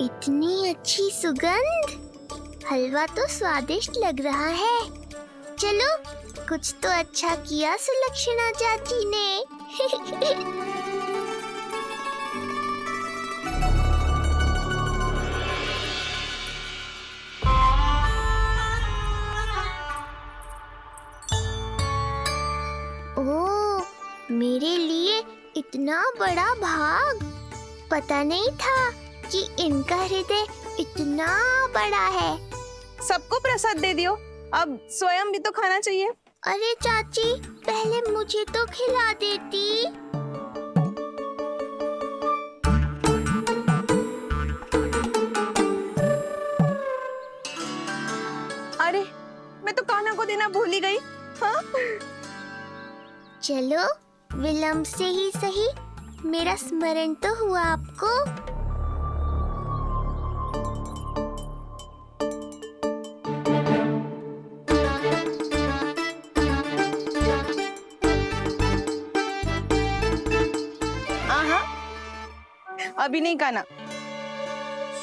इतनी अच्छी सुगंध, हलवा तो स्वादिष्ट लग रहा है। चलो, कुछ तो अच्छा किया सुलक्षणा चाची ने। ओह, मेरे लिए इतना बड़ा भाग। पता नहीं था कि इनका हृदय इतना बड़ा है। सबको प्रसाद दे दियो, अब स्वयं भी तो खाना चाहिए। अरे चाची, पहले मुझे तो खिला देती। अरे, मैं तो कान्हा को देना भूल ही गई। हाँ? चलो, विलंब से ही सही, मेरा स्मरण तो हुआ आपको। अभी नहीं खाना,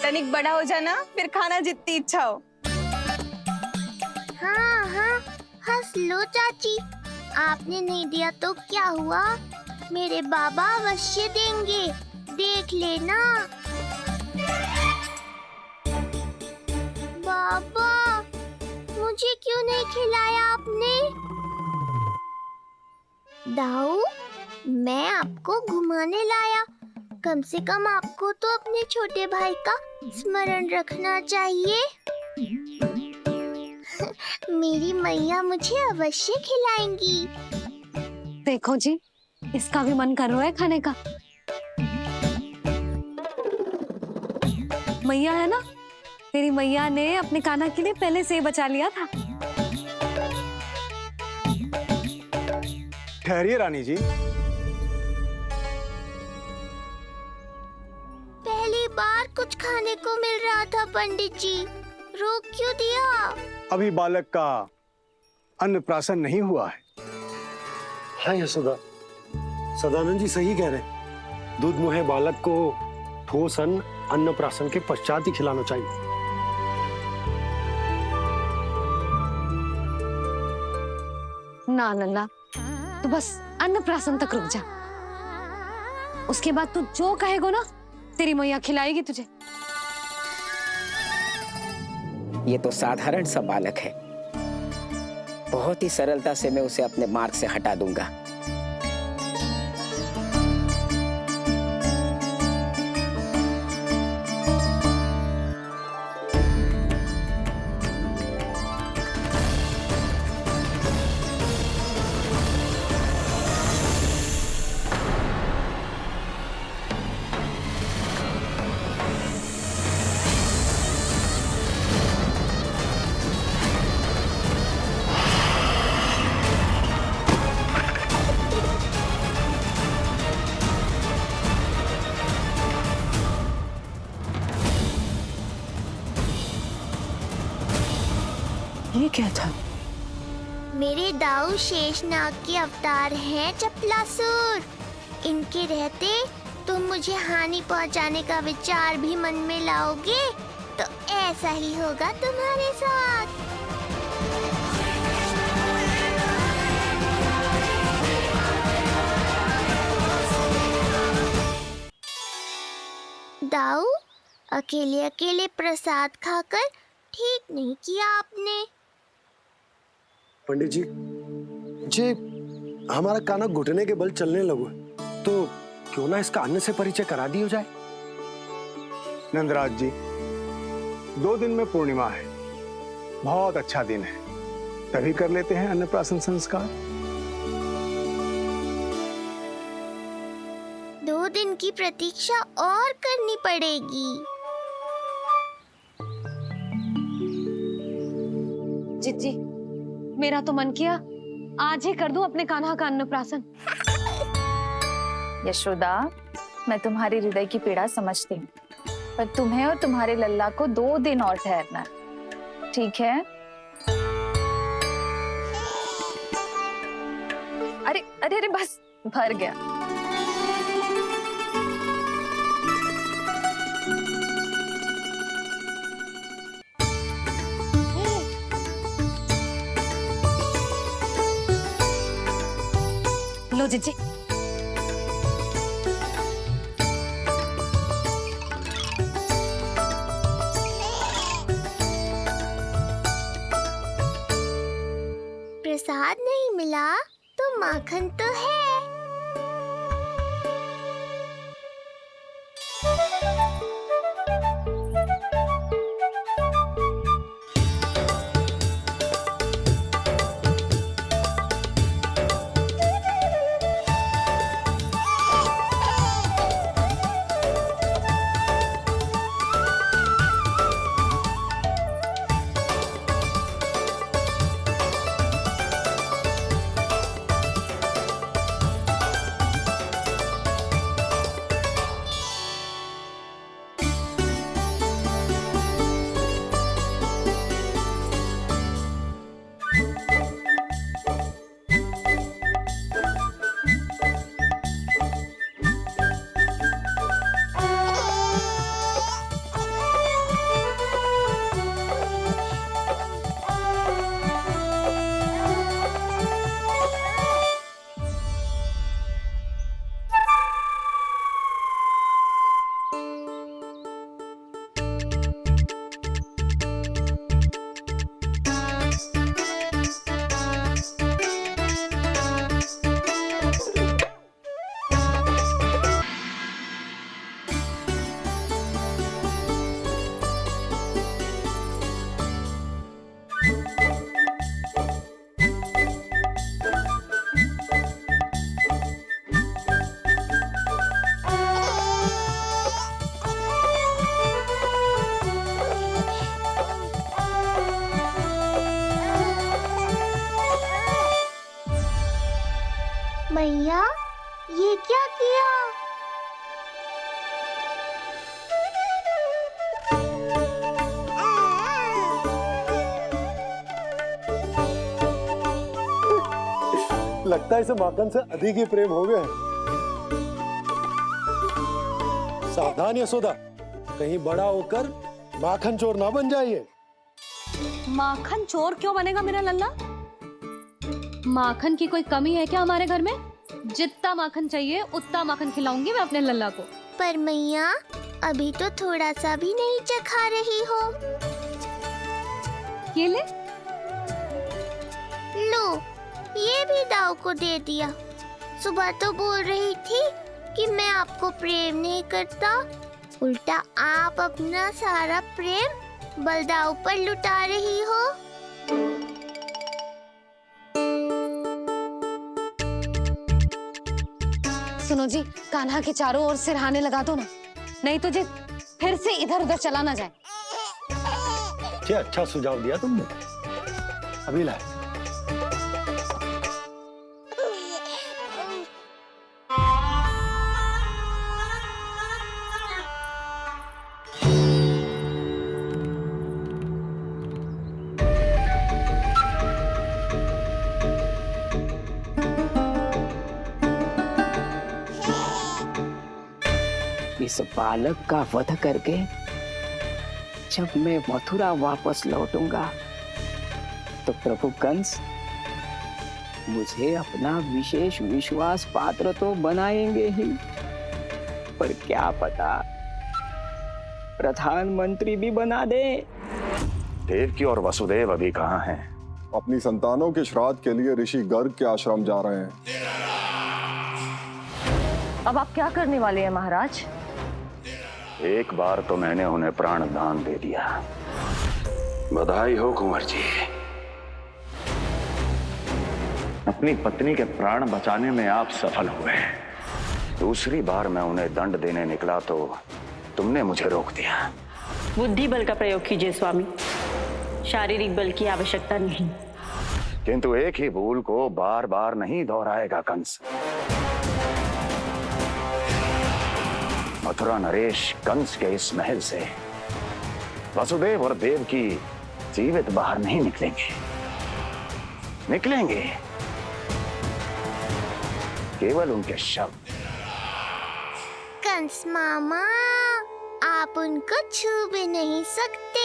तनिक बड़ा हो जाना, फिर खाना जितनी इच्छा हो। हाँ हाँ, हंस लो चाची। आपने नहीं दिया तो क्या हुआ, मेरे बाबा अवश्य देंगे, देख लेना। बाबा, मुझे क्यों नहीं खिलाया आपने? दाऊ, मैं आपको घुमाने लाया, कम से कम आपको तो अपने छोटे भाई का स्मरण रखना चाहिए। मेरी मैया मुझे अवश्य खिलाएंगी। देखो जी, इसका भी मन कर रहा है खाने का। मैया है ना, तेरी मैया ने अपने कान्हा के लिए पहले से ही बचा लिया था। ठहरिए रानी जी। पहली बार कुछ खाने को मिल रहा था पंडित जी, रोक क्यों दिया? अभी बालक का अन्नप्राशन नहीं हुआ है। हाँ यशोदा, सदानंद जी सही कह रहे। दूध मुहे बालक को ठोस अन्न अन्नप्राशन के पश्चात ही खिलाना चाहिए। ना लल्ला, तू बस अन्नप्राशन तक रुक जा, उसके बाद तू जो कहेगो ना, तेरी मैया खिलाएगी तुझे। ये तो साधारण सा बालक है, बहुत ही सरलता से मैं उसे अपने मार्ग से हटा दूंगा। ये क्या था? मेरे दाऊ शेषनाग के अवतार हैं चपलासुर। इनके रहते तुम मुझे हानि पहुंचाने का विचार भी मन में लाओगे तो ऐसा ही होगा तुम्हारे साथ। दाऊ, अकेले अकेले प्रसाद खाकर ठीक नहीं किया आपने। पंडित जी, जे हमारा कान्हा घुटने के बल चलने लगो, तो क्यों ना इसका अन्न से परिचय करा दिया जाए। नंदराज जी, 2 दिन में पूर्णिमा है, बहुत अच्छा दिन है, तभी कर लेते हैं अन्नप्राशन संस्कार। 2 दिन की प्रतीक्षा और करनी पड़ेगी। जिज्जी, मेरा तो मन किया आज ही कर दूं अपने कान्हा का अन्नप्राशन। यशोदा, मैं तुम्हारी हृदय की पीड़ा समझती हूँ, पर तुम्हें और तुम्हारे लल्ला को 2 दिन और ठहरना है, ठीक है? अरे अरे अरे, बस भर गया। लो जीजी। प्रसाद नहीं मिला तो माखन तो है। मैया, ये क्या किया? लगता है इसे माखन से अधिक ही प्रेम हो गया है। सावधान यशोदा, कहीं बड़ा होकर माखन चोर ना बन जाइए। माखन चोर क्यों बनेगा मेरा लल्ला? माखन की कोई कमी है क्या हमारे घर में? जितना माखन चाहिए उतना माखन खिलाऊंगी मैं अपने लल्ला को। पर मैया, अभी तो थोड़ा सा भी नहीं चखा रही हो। ये ले। लो, ये भी दाऊ को दे दिया। सुबह तो बोल रही थी कि मैं आपको प्रेम नहीं करता, उल्टा आप अपना सारा प्रेम बलदाऊ पर लुटा रही हो। सुनो जी, कान्हा के चारों ओर सिरहाने लगा दो ना, नहीं तो जी फिर से इधर उधर चला ना जाए। क्या अच्छा सुझाव दिया तुमने। अभी ला। इस बालक का वध करके जब मैं मथुरा वापस लौटूंगा तो प्रभु कंस मुझे अपना विशेष विश्वास पात्र तो बनाएंगे ही, पर क्या पता प्रधानमंत्री भी बना दे। देवकी और वसुदेव अभी कहाँ हैं? अपनी संतानों के श्राद्ध के लिए ऋषि गर्ग के आश्रम जा रहे हैं। अब आप क्या करने वाले हैं महाराज? एक बार तो मैंने उन्हें प्राण दान दे दिया। बधाई हो कुंवर जी, अपनी पत्नी के प्राण बचाने में आप सफल हुए। दूसरी बार मैं उन्हें दंड देने निकला तो तुमने मुझे रोक दिया। बुद्धि बल का प्रयोग कीजिए स्वामी, शारीरिक बल की आवश्यकता नहीं। किंतु एक ही भूल को बार बार नहीं दोहराएगा कंस। मथुरा नरेश कंस के इस महल से वसुदेव और देवकी जीवित बाहर नहीं निकलेंगे, केवल उनके शव। कंस मामा, आप उनको छू भी नहीं सकते।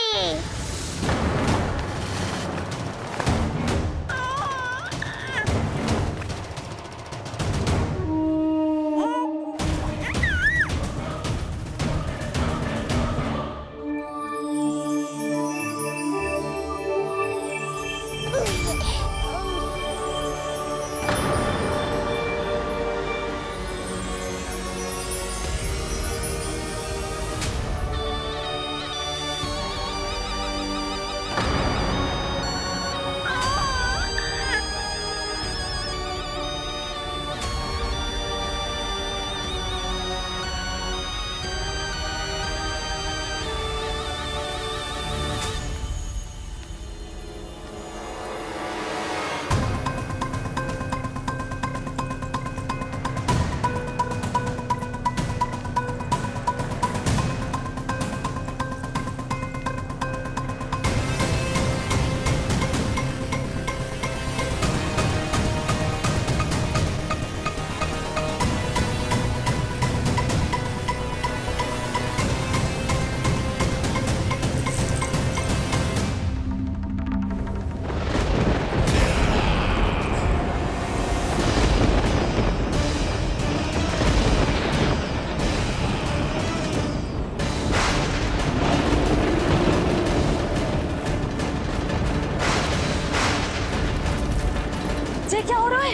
ये क्या हो रहा है?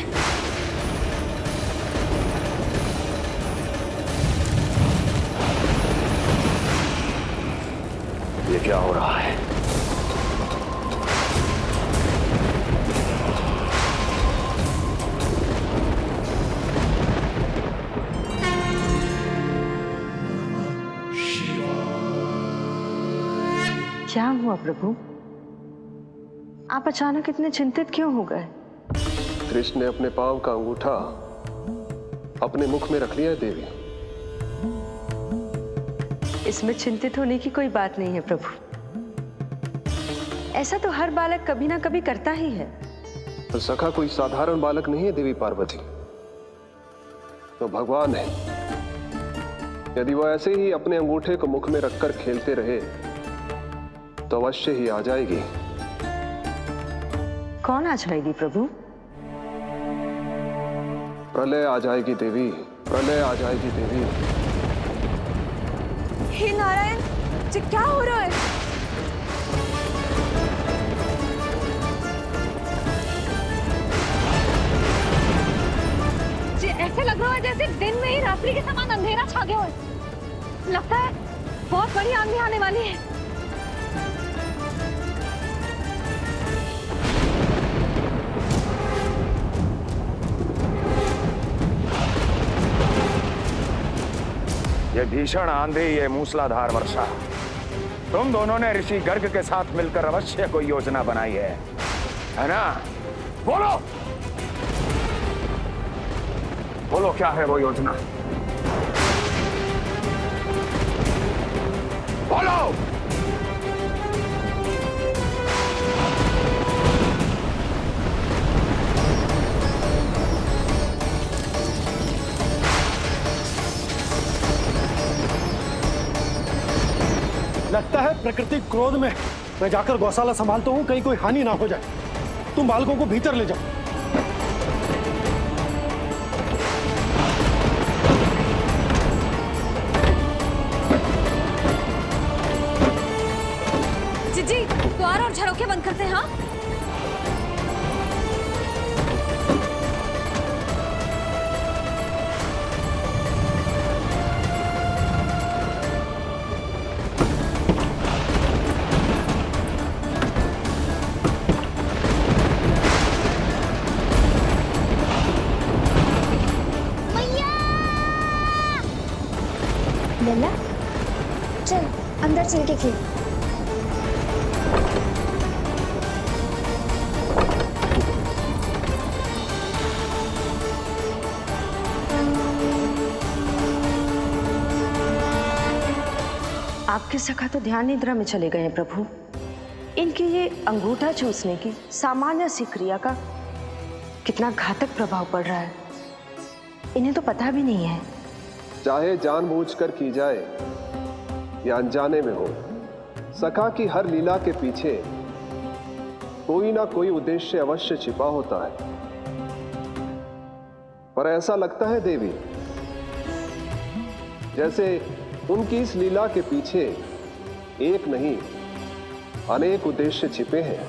ये क्या हो रहा है? क्या हुआ प्रभु? आप अचानक इतने चिंतित क्यों हो गए? कृष्ण ने अपने पांव का अंगूठा अपने मुख में रख लिया है देवी। इसमें चिंतित होने की कोई बात नहीं है प्रभु। ऐसा तो हर बालक कभी ना कभी करता ही है। पर सखा कोई साधारण बालक नहीं है देवी पार्वती, तो भगवान है। यदि वह ऐसे ही अपने अंगूठे को मुख में रखकर खेलते रहे तो अवश्य ही आ जाएगी। कौन आ जाएगी प्रभु? प्रलय आ जाएगी देवी, प्रलय आ जाएगी देवी। हे नारायण जी, क्या हो रहा है? जी ऐसे लग रहा है जैसे दिन में ही रात्रि के समान अंधेरा छा गया हो। लगता है बहुत बड़ी आंधी आने वाली है। ये भीषण आंधी, ये मूसलाधार वर्षा, तुम दोनों ने ऋषि गर्ग के साथ मिलकर अवश्य कोई योजना बनाई है ना? बोलो बोलो, क्या है वो योजना? बोलो। लगता है प्रकृति क्रोध में। मैं जाकर गौशाला संभालता हूँ, कहीं कोई हानि ना हो जाए। तुम बालकों को भीतर ले जाओ। जी द्वार और झरोखे बंद करते हैं। हाँ लल्ला, चल अंदर चल के खेल। आपके सखा तो ध्यान निद्रा में चले गए हैं प्रभु। इनकी ये अंगूठा चूसने की सामान्य सी क्रिया का कितना घातक प्रभाव पड़ रहा है, इन्हें तो पता भी नहीं है। चाहे जानबूझकर की जाए या अनजाने में हो, सखा की हर लीला के पीछे कोई ना कोई उद्देश्य अवश्य छिपा होता है। पर ऐसा लगता है देवी जैसे उनकी इस लीला के पीछे एक नहीं अनेक उद्देश्य छिपे हैं।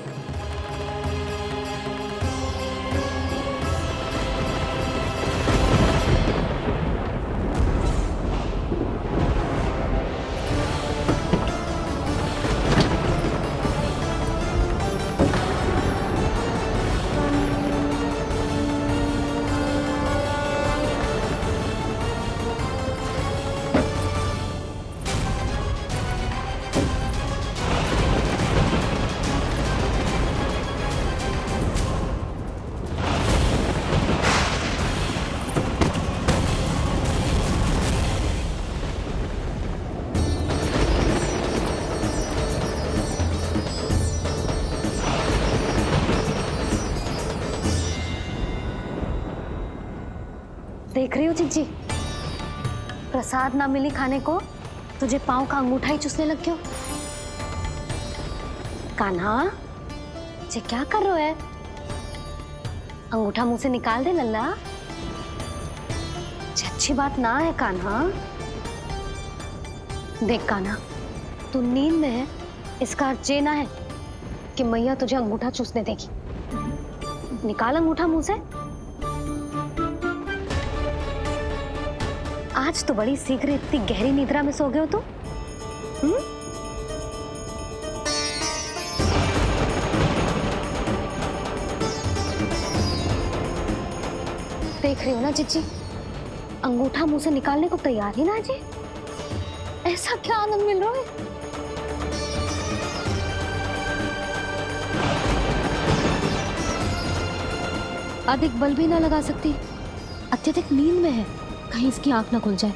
देख रही हो चिज्जी, प्रसाद ना मिली खाने को, तुझे पांव का अंगूठा ही चूसने लग गयो। कान्हा, ये क्या कर रहे हो है? अंगूठा मुंह से निकाल दे लल्ला। अच्छी बात ना है कान्हा। देख कान्हा, तू नींद में है, इसका अर्थ ये ना है कि मैया तुझे अंगूठा चूसने देगी। निकाल अंगूठा मुंह से। आज तो बड़ी शीघ्र इतनी गहरी निद्रा में सो गए हो तुम। देख रही हो ना चिच्ची, अंगूठा मुंह से निकालने को तैयार ही ना जी। ऐसा क्या आनंद मिल रहा है। अधिक बल भी ना लगा सकती, अत्यधिक नींद में है, कहीं इसकी आंख ना खुल जाए।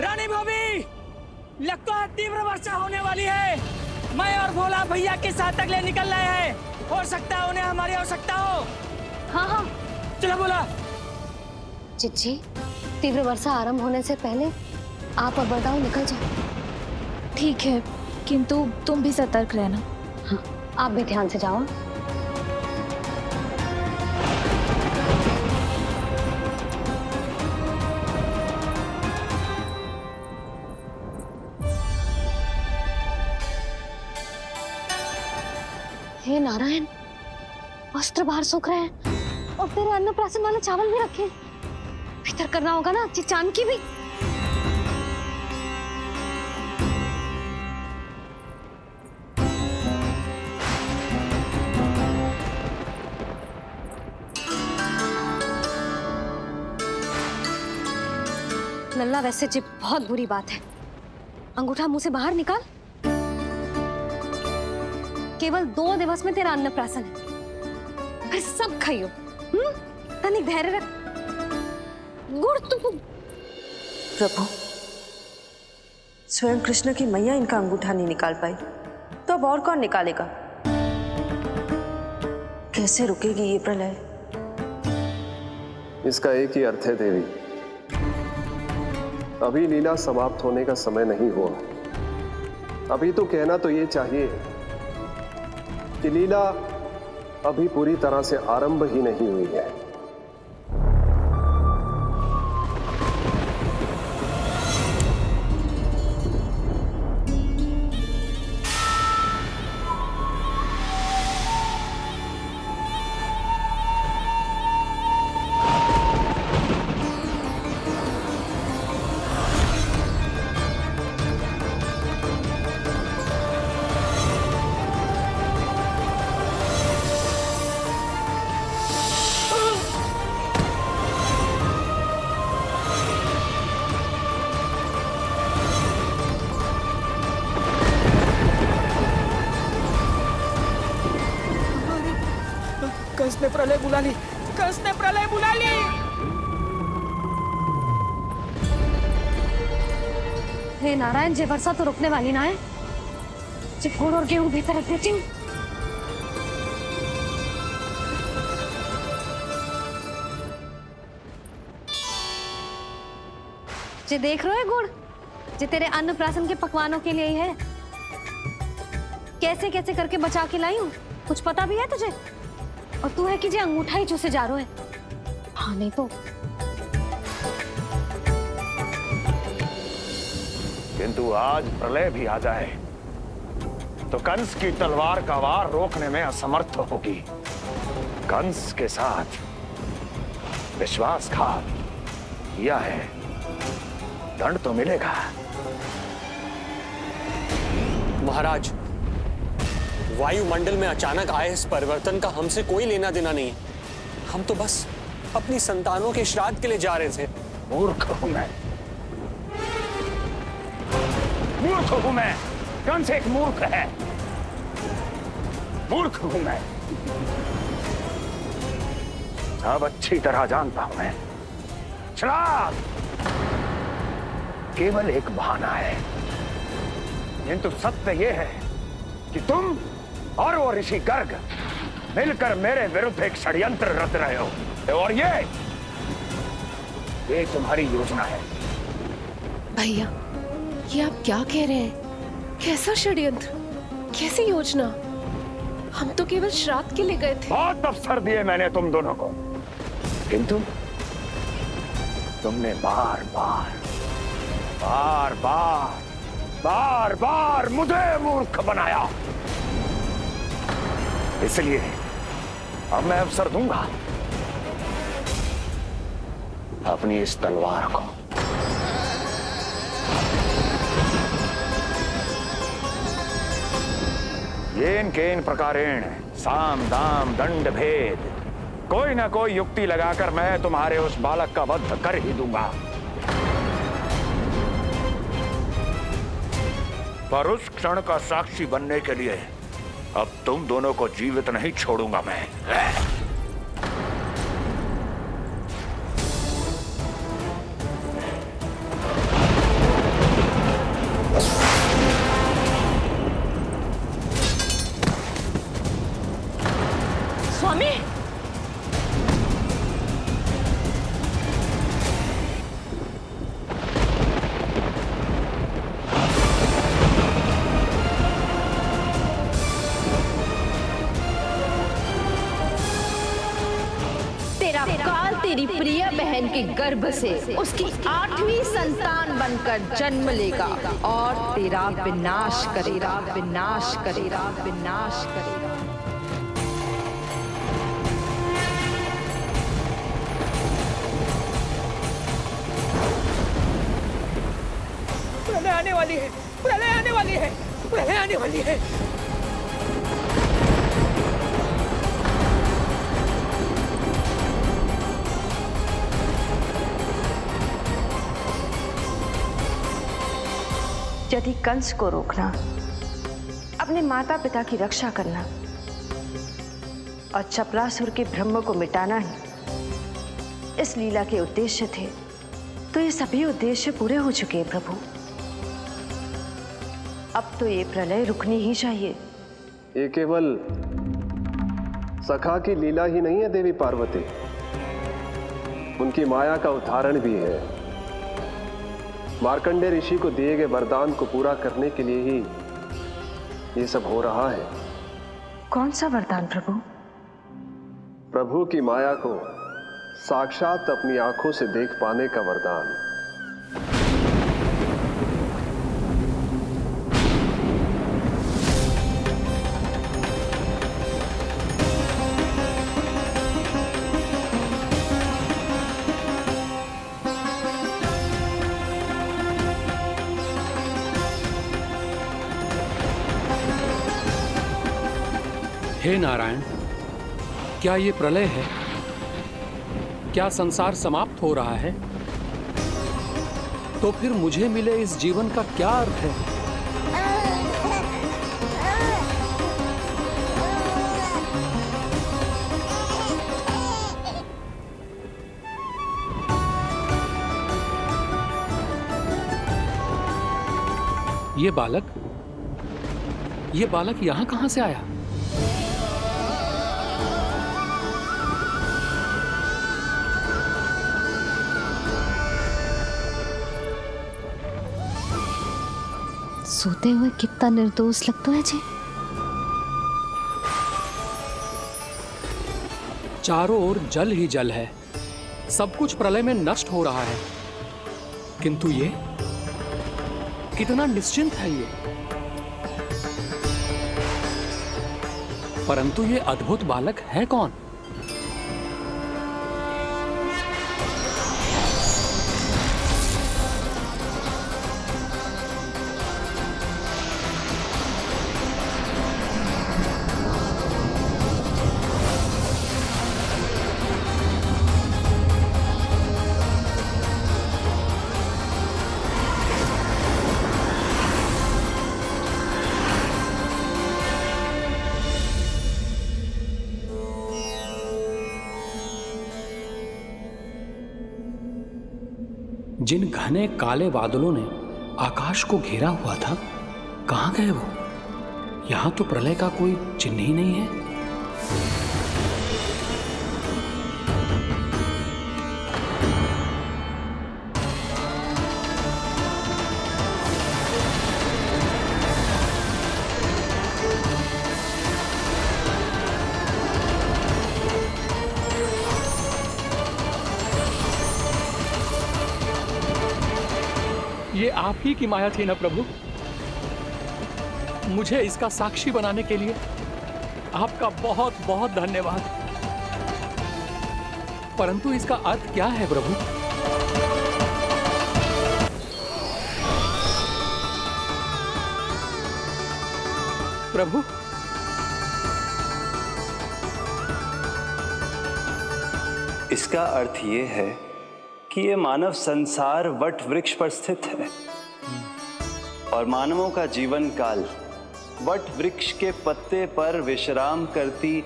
रानी भाभी, लगता है तीव्र वर्षा होने वाली है। मैं और भोला भैया के साथ अगले निकल रहे हैं। हो सकता है उन्हें हमारी आवश्यकता हो। हाँ हाँ चलो बोला। चिच्ची, तीव्र वर्षा आरंभ होने से पहले आप और बरदाऊ निकल जाओ। ठीक है, किंतु तुम भी सतर्क रहना। हाँ, आप भी ध्यान से जाओ। हे नारायण, वस्त्र बाहर सूख रहे हैं और तेरे अन्नप्राशन वाले चावल भी रखे हैं। भीतर करना होगा ना चिचान की भी। लल्ला, वैसे जी बहुत बुरी बात है। अंगूठा मुंह से बाहर निकाल। केवल 2 दिवस में तेरा अन्नप्राशन है, फिर सब खाइयो। तनिक धैर्य रख। गुड़ तो प्रभु, स्वयं कृष्ण की मैया इनका अंगूठा नहीं निकाल पाई, तो अब और कौन निकालेगा? कैसे रुकेगी ये प्रलय? इसका एक ही अर्थ है देवी, अभी लीला समाप्त होने का समय नहीं हुआ। अभी तो कहना तो ये चाहिए कि लीला अभी पूरी तरह से आरंभ ही नहीं हुई है। कंस ने प्रलय बुला ली, कंस ने प्रलय बुला ली। हे नारायण, जे वर्षा तो रुकने वाली ना है। जे गुड़ और गेहूं भीतर रख देती हूँ। जे देख रहे हो गुड़, जे तेरे अन्नप्राशन के पकवानों के लिए ही है। कैसे कैसे करके बचा के लाई हूँ, कुछ पता भी है तुझे? और तू है कि जे अंगूठा ही चूसे जा रहा है। हाँ नहीं तो। किंतु आज प्रलय भी आ जाए तो कंस की तलवार का वार रोकने में असमर्थ होगी। कंस के साथ विश्वासघात किया है, दंड तो मिलेगा। महाराज, वायुमंडल में अचानक आए इस परिवर्तन का हमसे कोई लेना देना नहीं है। हम तो बस अपनी संतानों के श्राद्ध के लिए जा रहे थे। मूर्ख हूं मैं, मूर्ख हूं मैं। कंस एक मूर्ख है, मूर्ख हूं मैं। अब अच्छी तरह जानता हूं मैं, श्राद्ध केवल एक बहाना है। किंतु सत्य यह है कि तुम और वो ऋषि गर्ग मिलकर मेरे विरुद्ध एक षड्यंत्र रच रहे हो, और ये तुम्हारी योजना है। भैया, ये आप क्या कह रहे हैं? कैसा षड्यंत्र, कैसी योजना? हम तो केवल श्राद्ध के लिए गए थे। बहुत अवसर दिए मैंने तुम दोनों को, किंतु तुमने बार बार बार बार बार बार मुझे मूर्ख बनाया। इसलिए अब मैं अवसर दूंगा अपनी इस तलवार को। येन केन प्रकारेण साम दाम दंड भेद, कोई ना कोई युक्ति लगाकर मैं तुम्हारे उस बालक का वध कर ही दूंगा। पर उस क्षण का साक्षी बनने के लिए अब तुम दोनों को जीवित नहीं छोड़ूंगा मैं। स्वामी, तेरा काल तेरी प्रिय बहन के गर्भ से उसकी 8वीं संतान बनकर जन्म लेगा और तेरा विनाश करेगा, विनाश करेगा, विनाश करेगा। प्रलय आने वाली है, प्रलय आने वाली है, प्रलय आने वाली है। यदि कंस को रोकना, अपने माता पिता की रक्षा करना और चपलासुर के ब्रह्म को मिटाना ही इस लीला के उद्देश्य थे, तो ये सभी उद्देश्य पूरे हो चुके हैं प्रभु। अब तो ये प्रलय रुकनी ही चाहिए। ये केवल सखा की लीला ही नहीं है देवी पार्वती, उनकी माया का उदाहरण भी है। मार्कंडेय ऋषि को दिए गए वरदान को पूरा करने के लिए ही ये सब हो रहा है। कौन सा वरदान प्रभु? प्रभु की माया को साक्षात अपनी आंखों से देख पाने का वरदान। हे नारायण, क्या ये प्रलय है? क्या संसार समाप्त हो रहा है? तो फिर मुझे मिले इस जीवन का क्या अर्थ है? ये बालक यहां कहां से आया? सोते हुए कितना निर्दोष लगता है जी। चारों ओर जल ही जल है, सब कुछ प्रलय में नष्ट हो रहा है, किंतु ये कितना निश्चिंत है ये। परंतु ये अद्भुत बालक है कौन? जिन घने काले बादलों ने आकाश को घेरा हुआ था, कहां गए वो? यहां तो प्रलय का कोई चिन्ह ही नहीं है। ये आप ही की माया थी ना प्रभु? मुझे इसका साक्षी बनाने के लिए आपका बहुत बहुत धन्यवाद। परंतु इसका अर्थ क्या है प्रभु? प्रभु, इसका अर्थ ये है कि ये मानव संसार वट वृक्ष पर स्थित है और मानवों का जीवन काल वट वृक्ष के पत्ते पर विश्राम करती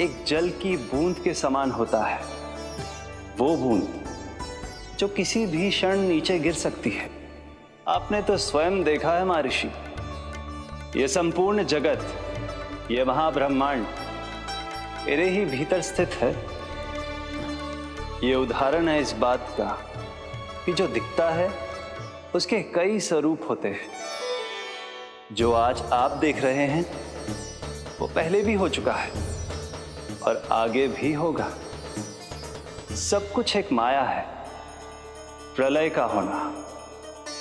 एक जल की बूंद के समान होता है। वो बूंद जो किसी भी क्षण नीचे गिर सकती है। आपने तो स्वयं देखा है महर्षि, ये संपूर्ण जगत, ये महाब्रह्मांड मेरे ही भीतर स्थित है। ये उदाहरण है इस बात का कि जो दिखता है उसके कई स्वरूप होते हैं। जो आज आप देख रहे हैं वो पहले भी हो चुका है और आगे भी होगा। सब कुछ एक माया है। प्रलय का होना,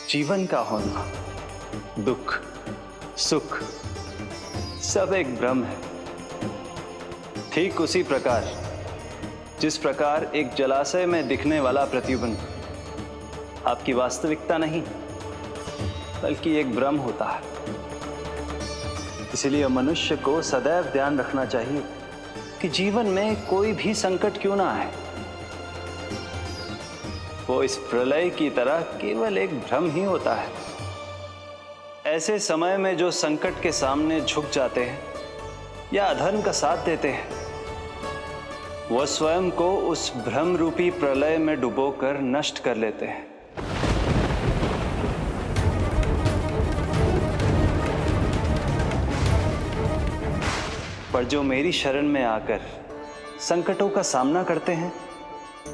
जीवन का होना, दुख सुख सब एक भ्रम है। ठीक उसी प्रकार जिस प्रकार एक जलाशय में दिखने वाला प्रतिबिंब आपकी वास्तविकता नहीं बल्कि एक भ्रम होता है। इसलिए मनुष्य को सदैव ध्यान रखना चाहिए कि जीवन में कोई भी संकट क्यों ना आए, वो इस प्रलय की तरह केवल एक भ्रम ही होता है। ऐसे समय में जो संकट के सामने झुक जाते हैं या अधर्म का साथ देते हैं, वह स्वयं को उस भ्रम रूपी प्रलय में डुबोकर नष्ट कर लेते हैं। पर जो मेरी शरण में आकर संकटों का सामना करते हैं,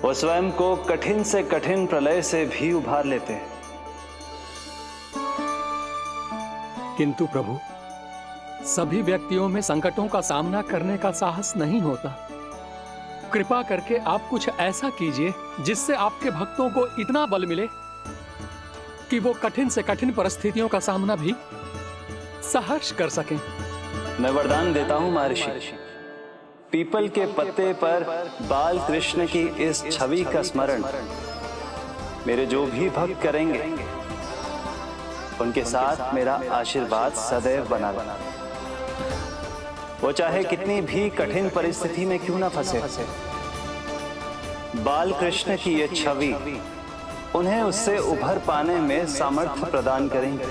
वो स्वयं को कठिन से कठिन प्रलय से भी उभार लेते हैं। किंतु प्रभु, सभी व्यक्तियों में संकटों का सामना करने का साहस नहीं होता। कृपा करके आप कुछ ऐसा कीजिए जिससे आपके भक्तों को इतना बल मिले कि वो कठिन से कठिन परिस्थितियों का सामना भी सहर्ष कर सकें। मैं वरदान देता हूं महर्षि, पीपल के पत्ते पर बाल कृष्ण की इस छवि का स्मरण मेरे जो भी भक्त करेंगे, उनके साथ मेरा आशीर्वाद सदैव बना रहे। वो चाहे कितनी भी कठिन परिस्थिति में क्यों ना फंसे, बाल कृष्ण की ये छवि उन्हें उससे उभर पाने में सामर्थ्य प्रदान करेंगे।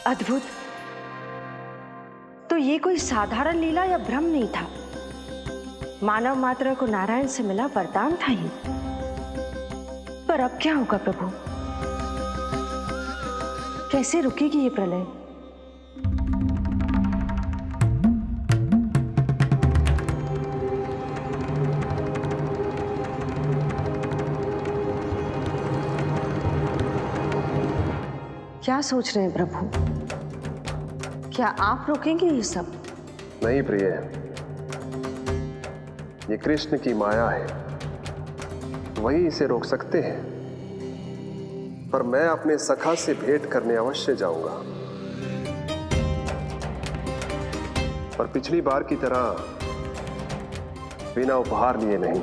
अद्भुत। तो ये कोई साधारण लीला या भ्रम नहीं था, मानव मात्र को नारायण से मिला वरदान था ही। पर अब क्या होगा प्रभु? कैसे रुकेगी ये प्रलय? क्या सोच रहे हैं प्रभु? क्या आप रोकेंगे ये सब? नहीं प्रिय, ये कृष्ण की माया है, वही इसे रोक सकते हैं। पर मैं अपने सखा से भेंट करने अवश्य जाऊंगा। पर पिछली बार की तरह बिना उपहार लिए नहीं।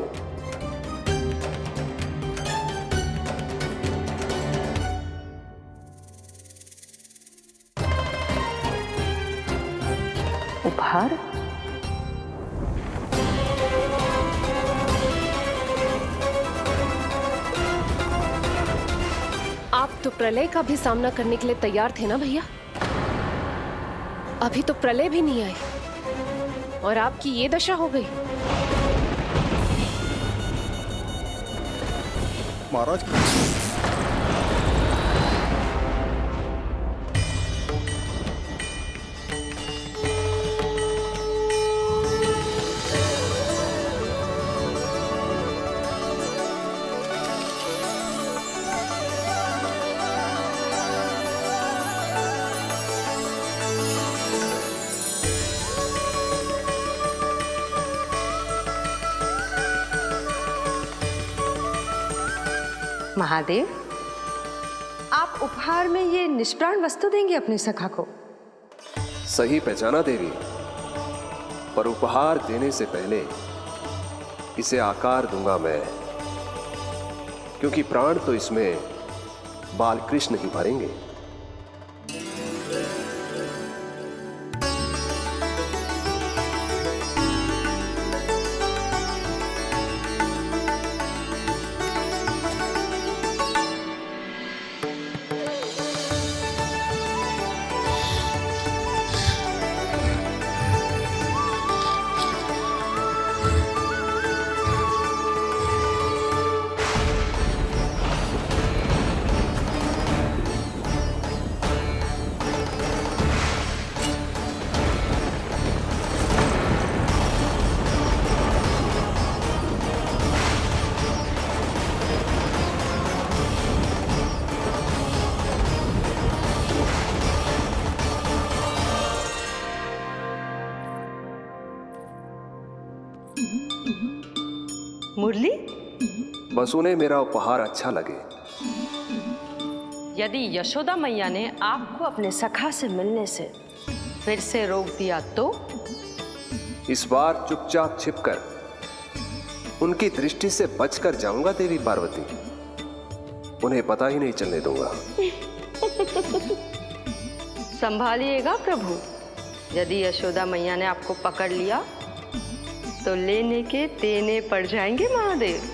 उपहार? आप तो प्रलय का भी सामना करने के लिए तैयार थे ना भैया? अभी तो प्रलय भी नहीं आई और आपकी ये दशा हो गई। महाराज, महादेव, उपहार में ये निष्प्राण वस्तु देंगे अपने सखा को? सही पहचाना देवी, पर उपहार देने से पहले इसे आकार दूंगा मैं, क्योंकि प्राण तो इसमें बाल कृष्ण ही भरेंगे। मुरली, बस उन्हें मेरा उपहार अच्छा लगे। यदि यशोदा मैया ने आपको अपने सखा से मिलने से फिर से रोक दिया तो? इस बार चुपचाप छिपकर उनकी दृष्टि से बचकर जाऊंगा देवी पार्वती, उन्हें पता ही नहीं चलने दूंगा। संभालिएगा प्रभु, यदि यशोदा मैया ने आपको पकड़ लिया तो लेने के देने पड़ जाएंगे महादेव।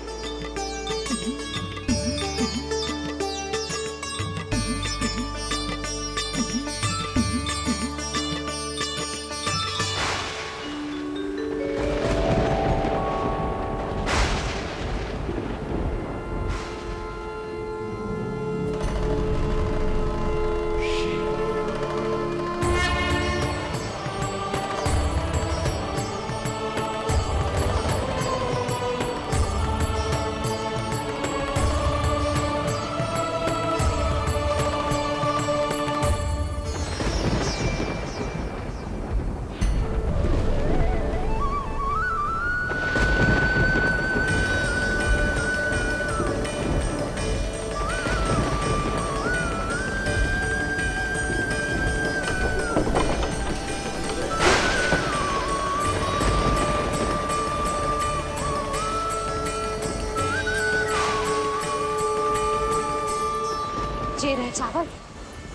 ये रहे चावल,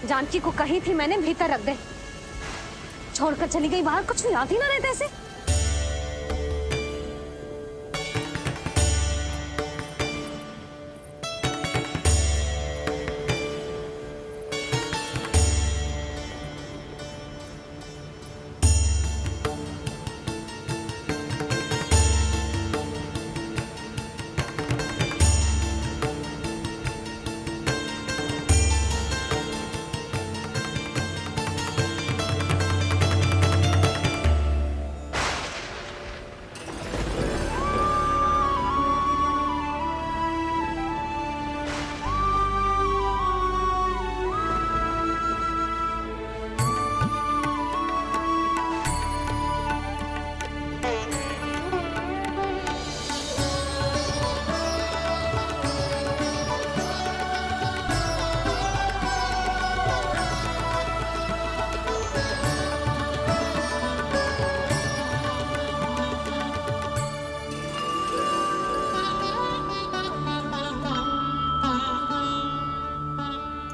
जानकी को कही थी मैंने भीतर रख दे, छोड़कर चली गई बाहर, कुछ याद ही ना रहते ऐसे।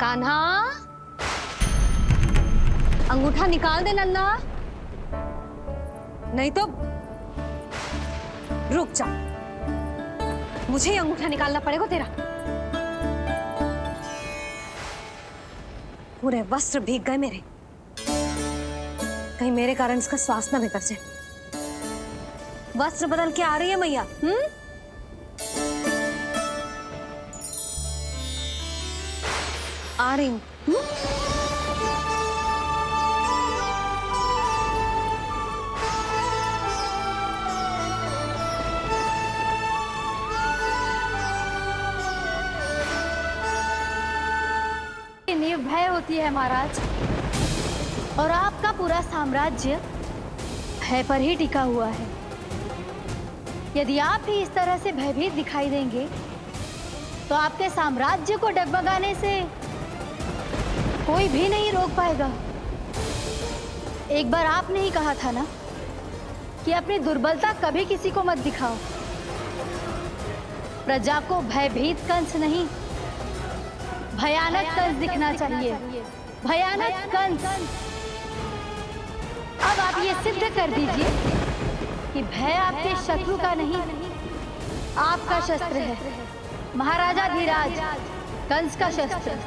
कान्हा, अंगूठा निकाल दे नन्ना, नहीं तो रुक जा, मुझे ही अंगूठा निकालना पड़ेगा तेरा। पूरे वस्त्र भीग गए मेरे, कहीं मेरे कारण इसका श्वास ना बिगड़ जाए। वस्त्र बदल के आ रही है मैया। आ रही हूँ। निर्भय होती है महाराज, और आपका पूरा साम्राज्य भय पर ही टिका हुआ है। यदि आप ही इस तरह से भयभीत दिखाई देंगे तो आपके साम्राज्य को डगमगाने से कोई भी नहीं रोक पाएगा। एक बार आपने ही कहा था ना कि अपनी दुर्बलता कभी किसी को मत दिखाओ। प्रजा को भयभीत कंस नहीं, भयानक कंस दिखना चाहिए, भयानक कंस। अब आप ये सिद्ध कर दीजिए कि भय आपके शत्रु का नहीं, आपका शस्त्र है। महाराजा धीराज, कंस का शस्त्र।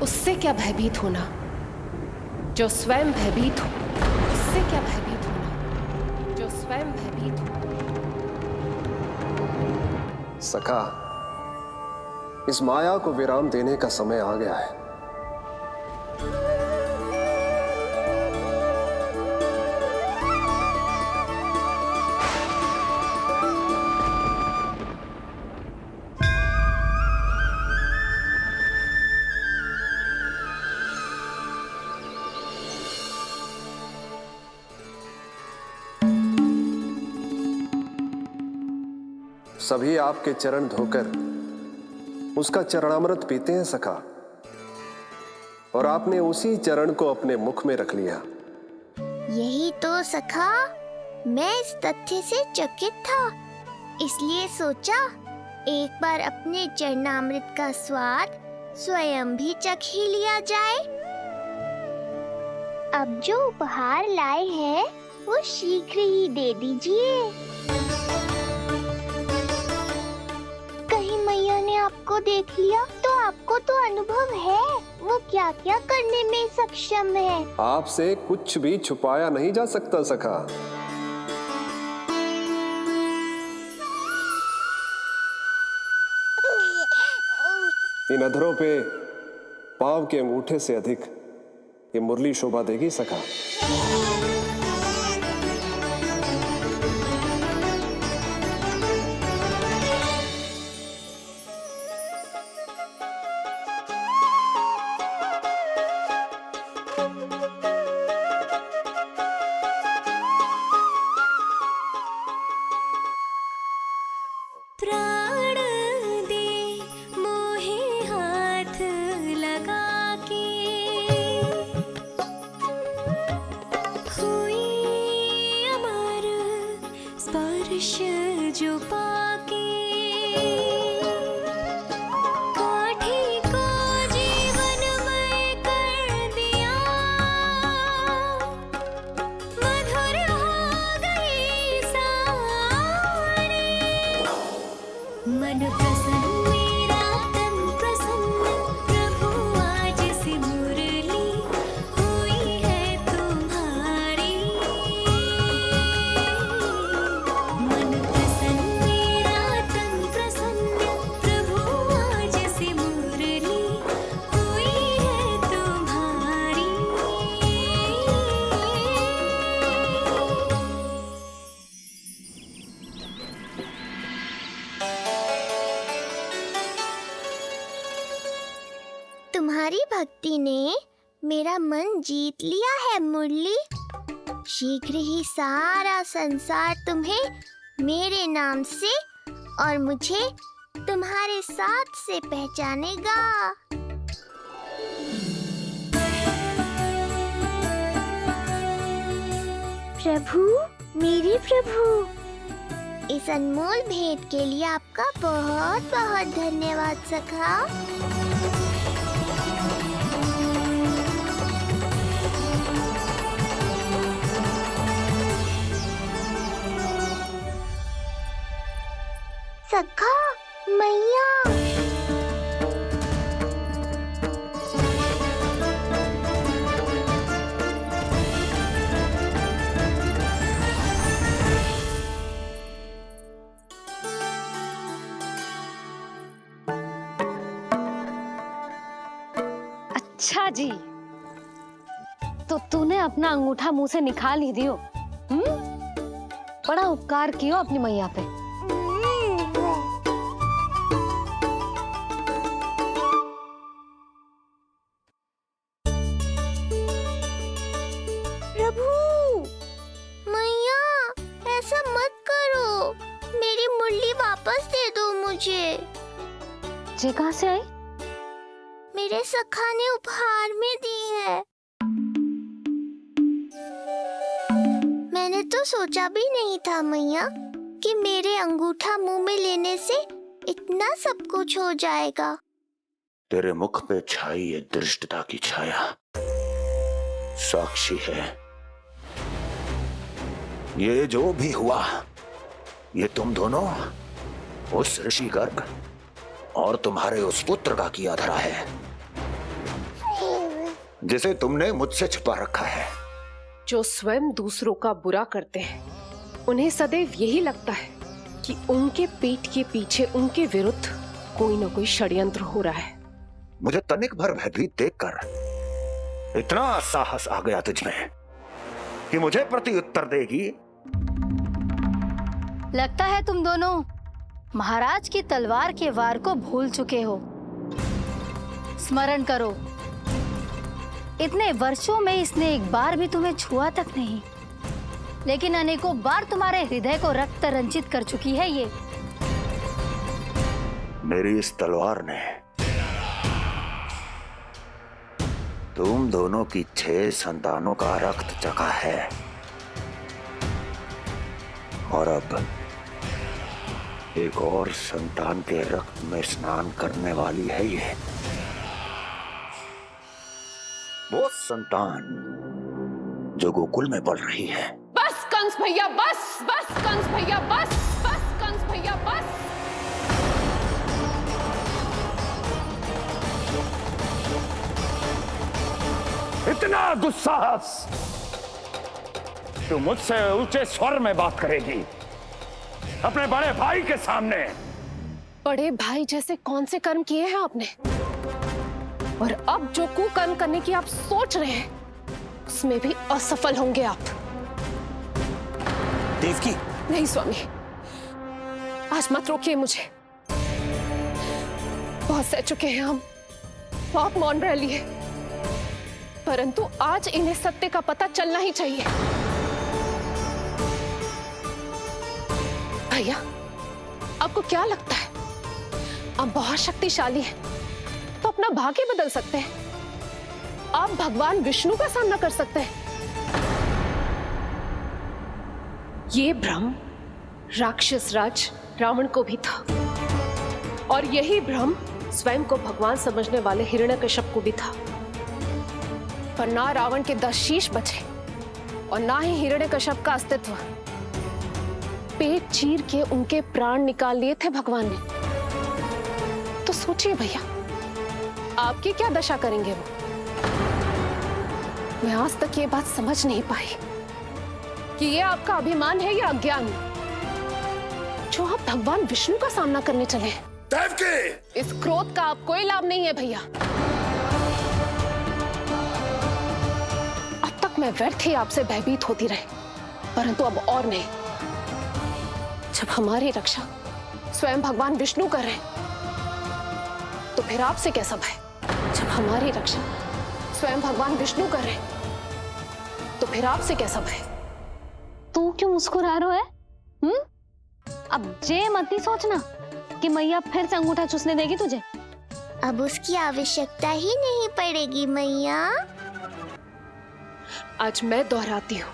उससे क्या भयभीत होना, जो स्वयं भयभीत हो। उससे क्या भयभीत होना, जो स्वयं भयभीत हो। सखा, इस माया को विराम देने का समय आ गया है। सभी आपके चरण धोकर उसका चरणामृत पीते हैं सखा, और आपने उसी चरण को अपने मुख में रख लिया। यही तो सखा, मैं इस तथ्य से चकित था, इसलिए सोचा एक बार अपने चरणामृत का स्वाद स्वयं भी चख ही लिया जाए। अब जो उपहार लाए हैं वो शीघ्र ही दे दीजिए। कहीं मैया ने आपको देख लिया तो आपको तो अनुभव है वो क्या क्या करने में सक्षम है। आपसे कुछ भी छुपाया नहीं जा सकता सखा। इन अधरों पे पांव के अंगूठे से अधिक ये मुरली शोभा देगी सखा। प्राण दे मोहे हाथ लगा के, हुई अमर स्पर्श जो पाके, काठी को जीवनमय कर दिया, मधुर हो गई सारी। मन प्रसन्न मेरा तन प्रसन्न, प्रभु आज से मुरली हुई है तुम्हारी। मन प्रसन्न मेरा तन प्रसन्न, प्रभु आज से मुरली हुई है तुम्हारी। तुम्हारी भक्ति ने मेरा मन जीत लिया है मुरली। शीघ्र ही सारा संसार तुम्हें मेरे नाम से और मुझे तुम्हारे साथ से पहचानेगा। प्रभु, मेरे प्रभु, इस अनमोल भेंट के लिए आपका बहुत बहुत धन्यवाद सखा। सखा, मैया, अच्छा जी, तो तूने अपना अंगूठा मुंह से निकाल ही दियो। बड़ा उपकार कियो अपनी मैया पे। प्रभु, मैया ऐसा मत करो, मेरी मुरली वापस दे दो मुझे। ये कहाँ से आई? मेरे सखा ने उपहार में दी है। मैंने तो सोचा भी नहीं था मैया कि मेरे अंगूठा मुंह में लेने से इतना सब कुछ हो जाएगा। तेरे मुख पे छाई ये दृष्टता की छाया साक्षी है। ये जो भी हुआ, ये तुम दोनों, उस ऋषि गर्ग और तुम्हारे उस पुत्र का किया धरा है, जिसे तुमने मुझसे छुपा रखा है। जो स्वयं दूसरों का बुरा करते हैं, उन्हें सदैव यही लगता है कि उनके पीठ के पीछे उनके विरुद्ध कोई न कोई षड्यंत्र हो रहा है। मुझे तनिक भर भयभीत देखकर इतना साहस आ गया तुझमें कि मुझे प्रति उत्तर देगी। लगता है तुम दोनों महाराज की तलवार के वार को भूल चुके हो। स्मरण करो, इतने वर्षों में इसने एक बार भी तुम्हें छुआ तक नहीं, लेकिन अनेकों बार तुम्हारे हृदय को रक्त रंजित कर चुकी है ये। मेरी इस तलवार ने तुम दोनों की 6 संतानों का रक्त चखा है, और अब एक और संतान के रक्त में स्नान करने वाली है ये। वो संतान जो गोकुल में पल रही है। बस कंस भैया बस, बस कंस भैया बस, बस कंस भैया बस। इतना दुस्साहस! तू मुझसे ऊंचे स्वर में बात करेगी अपने बड़े भाई के सामने? बड़े भाई जैसे कौन से कर्म किए हैं आपने? और अब जो कुकर्म करने की आप सोच रहे हैं, उसमें भी असफल होंगे आप। देवकी, नहीं स्वामी, आज मत रोकिए मुझे। बहुत सह चुके हैं हम, बहुत मौन रह लिए, परंतु आज इन्हें सत्य का पता चलना ही चाहिए। भैया, आपको क्या लगता है आप बहुत शक्तिशाली हैं, तो अपना भाग्य बदल सकते हैं? आप भगवान विष्णु का सामना कर सकते हैं। ये भ्रम राक्षस राज रावण को भी था, और यही भ्रम स्वयं को भगवान समझने वाले हिरण्यकश्यप को भी था। पर ना रावण के 10 शीश बचे और ना ही हिरण्यकश्यप का अस्तित्व। पेट चीर के उनके प्राण निकाल लिए थे भगवान ने। तो सोचिए भैया, आपकी क्या दशा करेंगे वो? मैं आज तक ये बात समझ नहीं पाई कि ये आपका अभिमान है या अज्ञान, जो आप भगवान विष्णु का सामना करने चले हैं। देवकी! इस क्रोध का आप कोई लाभ नहीं है भैया। अब तक मैं व्यर्थ ही आपसे भयभीत होती रही, परंतु अब और नहीं। जब हमारी रक्षा स्वयं भगवान विष्णु कर रहे हैं, तो फिर आपसे कैसा भय? जब हमारी रक्षा स्वयं भगवान विष्णु कर रहे हैं, तो फिर आपसे कैसा भय? तू क्यों मुस्कुरा रहा है? अब जे मत ही सोचना कि मैया फिर से अंगूठा चूसने देगी तुझे। अब उसकी आवश्यकता ही नहीं पड़ेगी मैया। आज मैं दोहराती हूँ,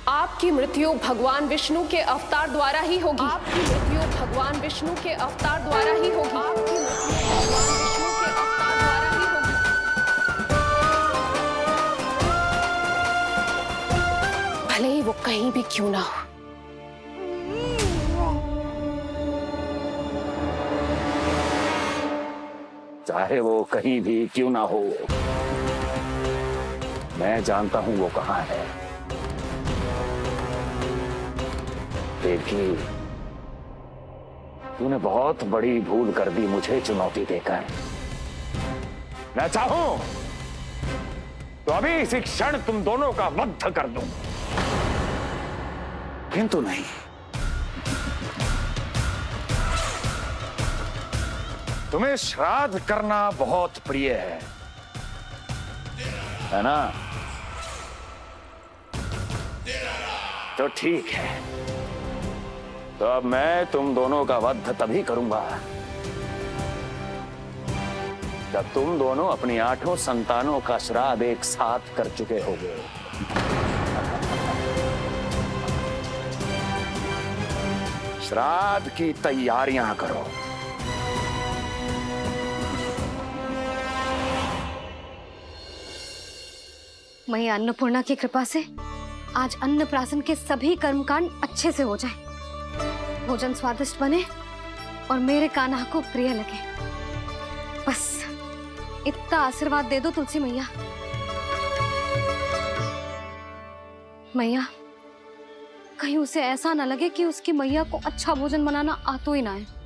आपकी मृत्यु भगवान विष्णु के अवतार द्वारा ही होगी। आपकी मृत्यु भगवान विष्णु के अवतार द्वारा ही होगी। आपकी मृत्यु भगवान विष्णु के अवतार द्वारा ही होगी। भले ही वो कहीं भी क्यों ना हो। चाहे वो कहीं भी क्यों ना हो, मैं जानता हूं वो कहां है। देखिए, तूने बहुत बड़ी भूल कर दी मुझे चुनौती देकर। मैं चाहूं तो अभी इसी क्षण तुम दोनों का वध कर दूं। किंतु नहीं, तुम्हें श्राद्ध करना बहुत प्रिय है ना? तो ठीक है, तो अब मैं तुम दोनों का वध तभी करूंगा जब तुम दोनों अपनी 8 संतानों का श्राद्ध एक साथ कर चुके होगे। श्राद्ध की तैयारियां करो। मैया अन्नपूर्णा की कृपा से आज अन्नप्राशन के सभी कर्मकांड अच्छे से हो जाए, भोजन स्वादिष्ट बने और मेरे कान्हा को प्रिय लगे। बस इतना आशीर्वाद दे दो तुलसी मैया। मैया, कहीं उसे ऐसा ना लगे कि उसकी मैया को अच्छा भोजन बनाना आतो ही ना है।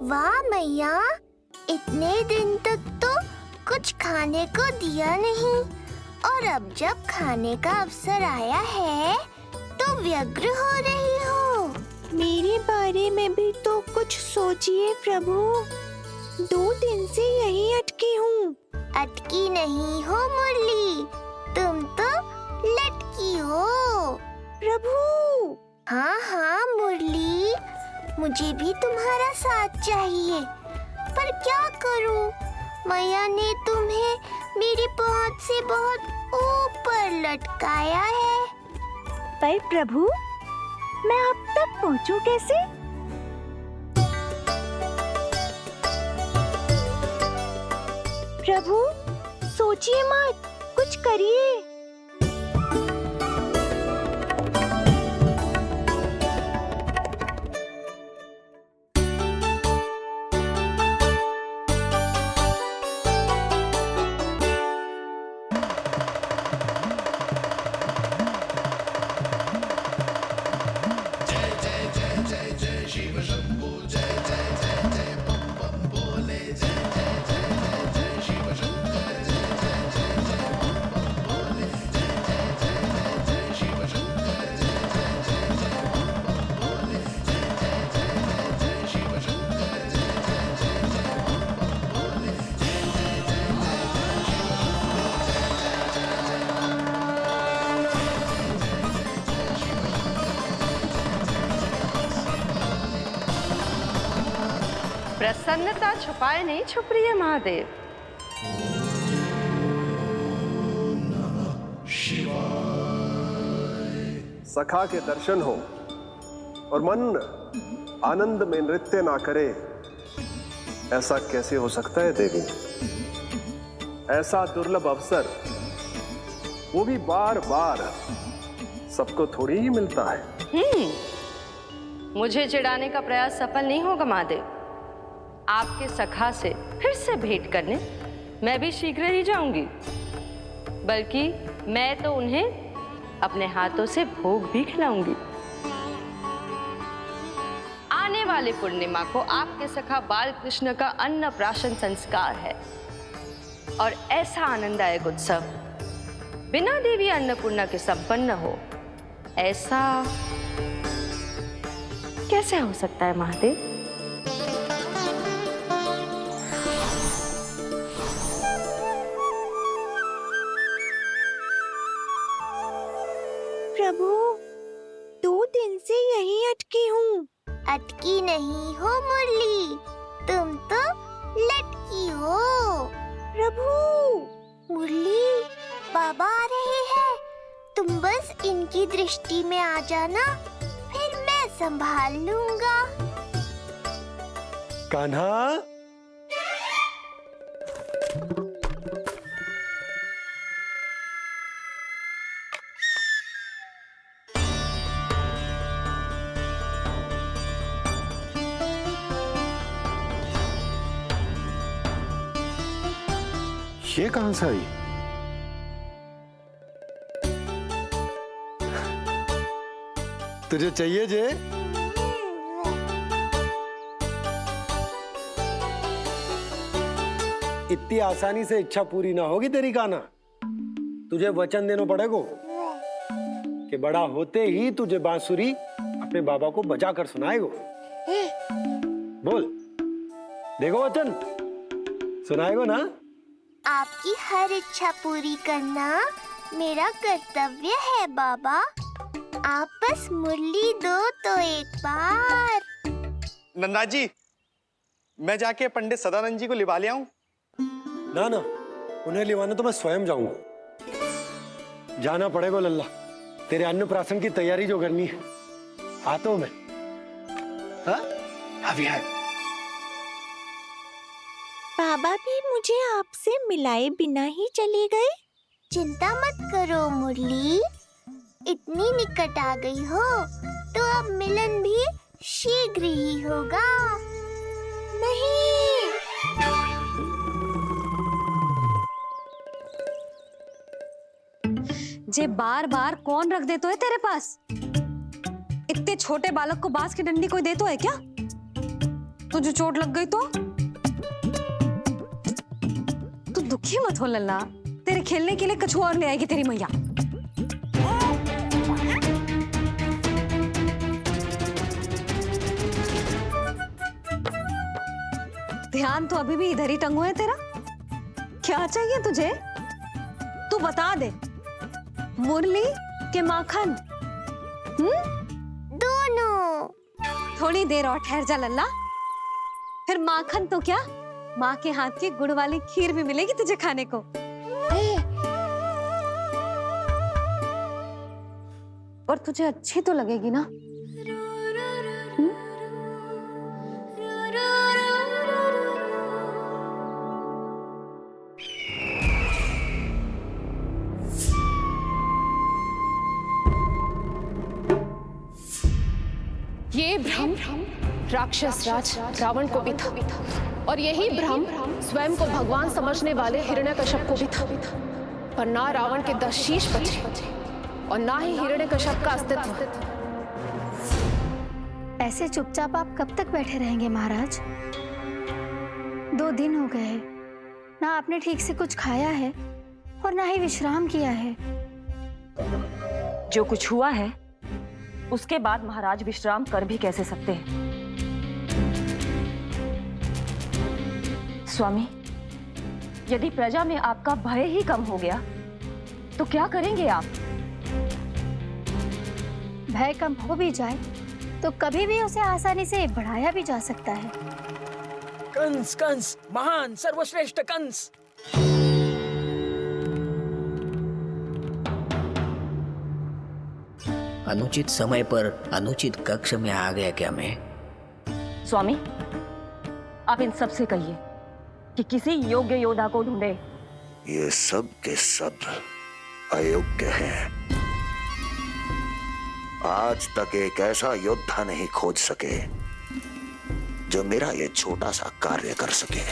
वाह मैया, इतने दिन तक तो कुछ खाने को दिया नहीं, और अब जब खाने का अवसर आया है तो व्यग्र हो रही हो। मेरे बारे में भी तो कुछ सोचिए प्रभु। 2 दिन से यहीं अटकी हूँ। अटकी नहीं हो मुरली, तुम तो लटकी हो। प्रभु। हाँ हाँ मुरली, मुझे भी तुम्हारा साथ चाहिए, पर क्या करूं? मैया ने तुम्हें मेरी पहुंच से बहुत ऊपर लटकाया है। पर प्रभु, मैं अब तक पहुंचूं कैसे? प्रभु, सोचिए मत, कुछ करिए। प्रसन्नता छुपाए नहीं छुप रही है महादेव। सखा के दर्शन हो और मन आनंद में नृत्य ना करे, ऐसा कैसे हो सकता है देवी? ऐसा दुर्लभ अवसर, वो भी बार बार, सबको थोड़ी ही मिलता है। मुझे चिढ़ाने का प्रयास सफल नहीं होगा महादेव। आपके सखा से फिर से भेंट करने मैं भी शीघ्र ही जाऊंगी, बल्कि मैं तो उन्हें अपने हाथों से भोग भी खिलाऊंगी। आने वाले पूर्णिमा को आपके सखा बाल कृष्ण का अन्नप्राशन संस्कार है, और ऐसा आनंददायक उत्सव बिना देवी अन्नपूर्णा के संपन्न हो, ऐसा कैसे हो सकता है महादेव? प्रभु, 2 दिन से यहीं अटकी हूँ। अटकी नहीं हो मुरली, तुम तो लटकी हो। प्रभु। मुरली, बाबा आ रहे हैं, तुम बस इनकी दृष्टि में आ जाना, फिर मैं संभाल लूंगा। कान्हा, ये कहां से आई? तुझे चाहिए जे? इतनी आसानी से इच्छा पूरी ना होगी तेरी कान्हा। तुझे वचन देना पड़ेगा कि बड़ा होते ही तुझे बांसुरी अपने बाबा को बजा कर सुनाएगा। बोल, देखो वचन सुनाएगा ना? आपकी हर इच्छा पूरी करना मेरा कर्तव्य है बाबा। आप बस मुरली दो तो एक बार। नंदा जी, मैं जाके पंडित सदानंद जी को लिवा ले आऊं? ना ना, उन्हें लिवाने तो मैं स्वयं जाऊंगा। जाना पड़ेगा लल्ला, तेरे अन्नप्राशन की तैयारी जो करनी है। आता हूं मैं। हाँ? अभी आए। बाबा भी मुझे आपसे मिलाए बिना ही चले गए। चिंता मत करो मुरली, इतनी निकट आ गई हो तो अब मिलन भी शीघ्र ही होगा। नहीं, जे बार बार कौन रख दे तो है तेरे पास? इतने छोटे बालक को बांस की डंडी कोई दे तो है क्या? तुझे चोट लग गई तो? तू दुखी मत हो लल्ला, तेरे खेलने के लिए कछुआ और ले आएगी तेरी मैया। ध्यान तो अभी भी इधर ही टंगो है तेरा। क्या चाहिए तुझे? तू बता दे, मुरली के माखन? दोनों। थोड़ी देर और ठहर जा लल्ला, फिर माखन तो क्या, माँ के हाथ की गुड़ वाली खीर भी मिलेगी तुझे खाने को। और तुझे अच्छी तो लगेगी ना? ये भ्रम राक्षस राज रावण को भी था, और यही भ्रम स्वयं को भगवान समझने वाले हिरण्यकश्यप को भी था। पर ना रावण के 10 शीश बचे और ना ही हिरण्यकश्यप का अस्तित्व। ऐसे चुपचाप आप कब तक बैठे रहेंगे महाराज? 2 दिन हो गए, ना आपने ठीक से कुछ खाया है और ना ही विश्राम किया है। जो कुछ हुआ है उसके बाद महाराज विश्राम कर भी कैसे सकते हैं? स्वामी, यदि प्रजा में आपका भय ही कम हो गया तो क्या करेंगे आप? भय कम हो भी जाए तो कभी भी उसे आसानी से बढ़ाया भी जा सकता है। कंस कंस, महान सर्वश्रेष्ठ कंस। अनुचित समय पर अनुचित कक्ष में आ गया क्या मैं? स्वामी, आप इन सब से कहिए कि किसी योग्य योद्धा को ढूंढे। ये सब के सब अयोग्य हैं। आज तक एक ऐसा योद्धा नहीं खोज सके जो मेरा ये छोटा सा कार्य कर सके।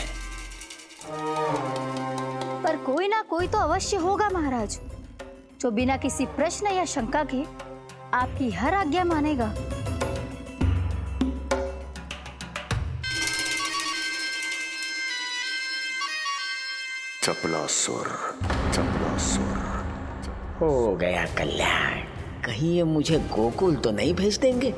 पर कोई ना कोई तो अवश्य होगा महाराज, जो बिना किसी प्रश्न या शंका के आपकी हर आज्ञा मानेगा। चपलासुर, चपलासुर। हो गया कल्याण। कहीं ये मुझे गोकुल तो नहीं भेज देंगे?